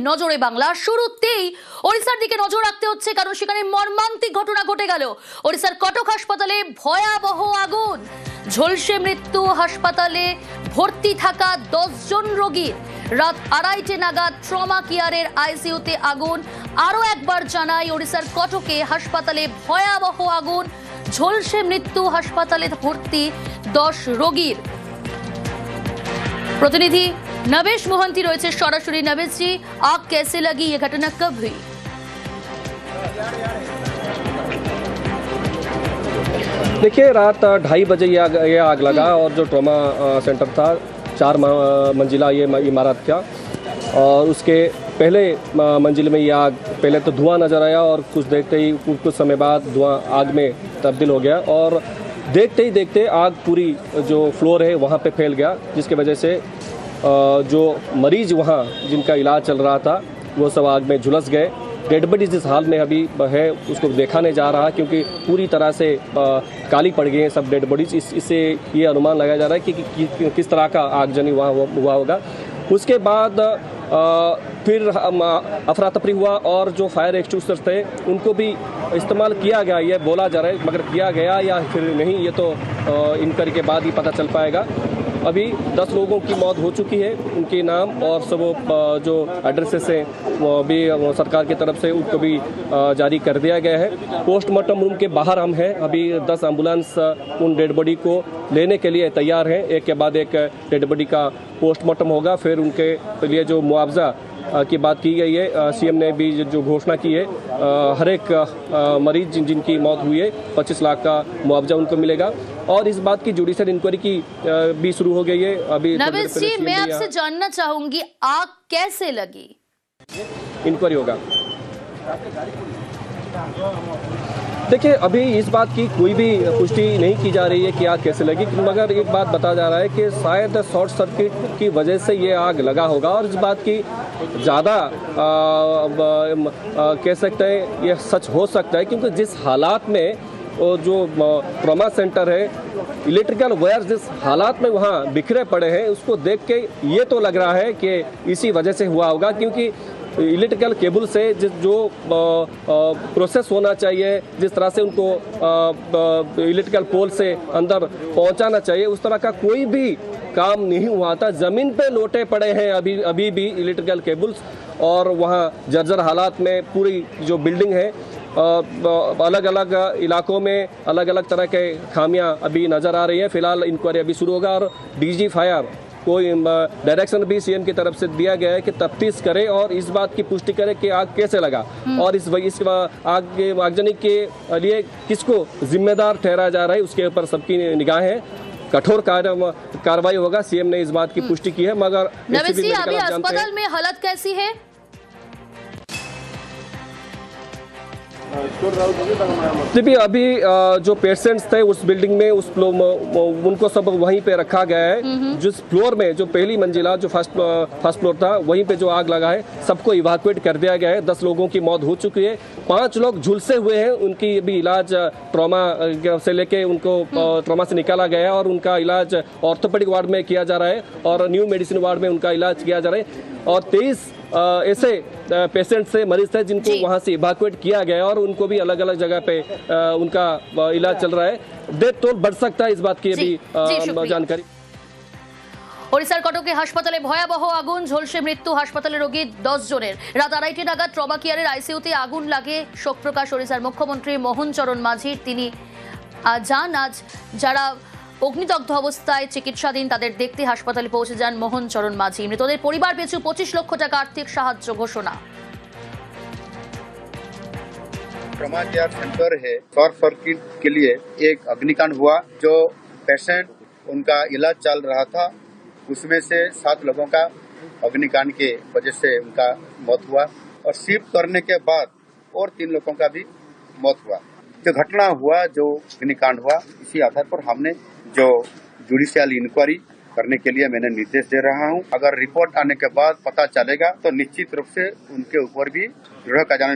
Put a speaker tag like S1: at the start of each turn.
S1: নজরে বাংলা। শুরুতেই ওড়িশার দিকে নজর রাখতে হচ্ছে, কারণ সেখানে মর্মান্তিক ঘটনা ঘটে গেল। ওড়িশার কটক হাসপাতালে ভয়াবহ আগুন, ঝলসে মৃত্যু। হাসপাতালে ভর্তি থাকা 10 জন রোগীর। রাত 2:30 নাগাদ ট্রমা কেয়ারের আইসিইউতে আগুন। আরো একবার জানাই, ওড়িশার কটকে হাসপাতালে ভয়াবহ আগুন, ঝলসে মৃত্যু। হাসপাতালে ভর্তি 10 রোগীর। प्रतिनिधि नवेश मोहंती रही सरासरि। नवेश जी, आग कैसे लगी, ये घटना कब हुई?
S2: देखिए, रात 2:30 बजे ये आग लगा और जो ट्रॉमा सेंटर था 4 मंजिला ये इमारत था, और उसके पहले मंजिल में ये आग, पहले तो धुआं नज़र आया और कुछ समय बाद धुआं आग में तब्दील हो गया, और देखते ही देखते आग पूरी जो फ्लोर है वहाँ पे फैल गया, जिसके वजह से जो मरीज वहाँ जिनका इलाज चल रहा था वो सब आग में झुलस गए। डेड बॉडी जिस हाल में अभी है उसको देखा नहीं जा रहा, क्योंकि पूरी तरह से काली पड़ गई हैं सब डेड बॉडीज। इससे ये अनुमान लगाया जा रहा है कि किस तरह का आगजनी वहाँ हुआ होगा। उसके बाद फिर अफरा तफरी हुआ, और जो फायर एक्सटिंग्विशर्स थे उनको भी इस्तेमाल किया गया, ये बोला जा रहा है, मगर किया गया या फिर नहीं ये तो इंक्वायरी के बाद ही पता चल पाएगा। अभी 10 लोगों की मौत हो चुकी है, उनके नाम और सब जो एड्रेसेस हैं वो भी सरकार की तरफ से उनको भी जारी कर दिया गया है। पोस्टमार्टम रूम के बाहर हम हैं, अभी 10 एम्बुलेंस उन डेड बॉडी को लेने के लिए तैयार हैं। एक के बाद एक डेड बॉडी का पोस्टमार्टम होगा, फिर उनके लिए जो मुआवजा की बात की गई है, सीएम ने भी जो घोषणा की है, हर एक मरीज जिनकी मौत हुई है 25 लाख का मुआवजा उनको मिलेगा। और इस बात की जुडिशियल इंक्वायरी की भी शुरू हो गई है। अभी
S1: नवेश जी, मैं आपसे जानना चाहूंगी, आग कैसे लगी?
S2: इंक्वायरी होगा। देखिए, अभी इस बात की कोई भी पुष्टि नहीं की जा रही है कि आग कैसे लगी, मगर एक बात बताया जा रहा है कि शायद शॉर्ट सर्किट की वजह से ये आग लगा होगा। और इस बात की ज़्यादा कह सकते हैं ये सच हो सकता है, क्योंकि जिस हालात में जो ट्रॉमा सेंटर है, इलेक्ट्रिकल वायर जिस हालात में वहाँ बिखरे पड़े हैं, उसको देख के ये तो लग रहा है कि इसी वजह से हुआ होगा। क्योंकि इलेक्ट्रिकल केबल से जो प्रोसेस होना चाहिए, जिस तरह से उनको इलेक्ट्रिकल पोल से अंदर पहुंचाना चाहिए, उस तरह का कोई भी काम नहीं हुआ था। ज़मीन पे लोटे पड़े हैं अभी भी इलेक्ट्रिकल केबल्स, और वहाँ जर्जर हालात में पूरी जो बिल्डिंग है, अलग अलग इलाकों में अलग अलग तरह के खामियां अभी नज़र आ रही हैं। फिलहाल इंक्वायरी अभी शुरू होगा, और डीजी फायर कोई डायरेक्शन भी सीएम की तरफ से दिया गया है कि तफ्तीश करे और इस बात की पुष्टि करे कि आग कैसे लगा, और इस आगजनी के लिए किसको जिम्मेदार ठहराया जा रहा है, उसके ऊपर सबकी निगाहें हैं। कठोर कार्रवाई होगा, सीएम ने इस बात की पुष्टि की है। मगर
S1: नवेश जी, अभी अस्पताल में हालत कैसी है?
S2: देखिए, अभी जो पेशेंट्स थे उस बिल्डिंग में उनको सब वहीं पे रखा गया है। जिस फ्लोर में जो पहली मंजिला जो फर्स्ट फ्लोर था, वहीं पे जो आग लगा है, सबको इवैक्यूएट कर दिया गया है। 10 लोगों की मौत हो चुकी है, 5 लोग झुलसे हुए हैं, उनकी भी इलाज ट्रॉमा से लेके उनको ट्रॉमा से निकाला गया है, और उनका इलाज ऑर्थोपेडिक वार्ड में किया जा रहा है, और न्यू मेडिसिन वार्ड में उनका इलाज किया जा रहा है। और 23 ऐसे पेशेंट से मरीज थे जिनको वहां से इवैक्यूएट किया गया, और उनको भी अलग अलग जगह पे उनका इलाज चल रहा है। डेथ टोल बढ़ सकता है, इस बात की अभी जानकारी।
S1: ওড়িশার কটকে হাসপাতালে ভয়াবহ আগুন, ঝলসে মৃত্যু। হাসপাতালে রোগী 10 জনের। রাত 2:30 নাগাদ ট্রমা কেয়ারের আইসিইউতে আগুন লাগে। শোক প্রকাশ ওড়িশার মুখ্যমন্ত্রী মোহন চরণ মাঝির। তিনি জান আজ যারা অগ্নিদগ্ধ অবস্থায় চিকিৎসাধীন তাদের দেখতে হাসপাতালে পৌঁছে যান মোহন চরণ মাঝি। মৃতদের পরিবার পিছু 25 লক্ষ টাকা আর্থিক সাহায্য ঘোষণা।
S3: ट्रॉमा केयर सेंटर है, शॉर्ट सर्किट के लिए एक अग्निकांड हुआ। जो पेशेंट उनका इलाज चल रहा था, उसमें से 7 लोगों का अग्निकांड के वजह से उनका मौत हुआ, और शिफ्ट करने के बाद और 3 लोगों का भी मौत हुआ। जो घटना हुआ, जो अग्निकांड हुआ, इसी आधार पर हमने जो जुडिशियल इंक्वायरी करने के लिए मैंने निर्देश दे रहा हूं। अगर रिपोर्ट आने के बाद पता चलेगा तो निश्चित रूप से उनके ऊपर भी दृढ़ कार्रवाई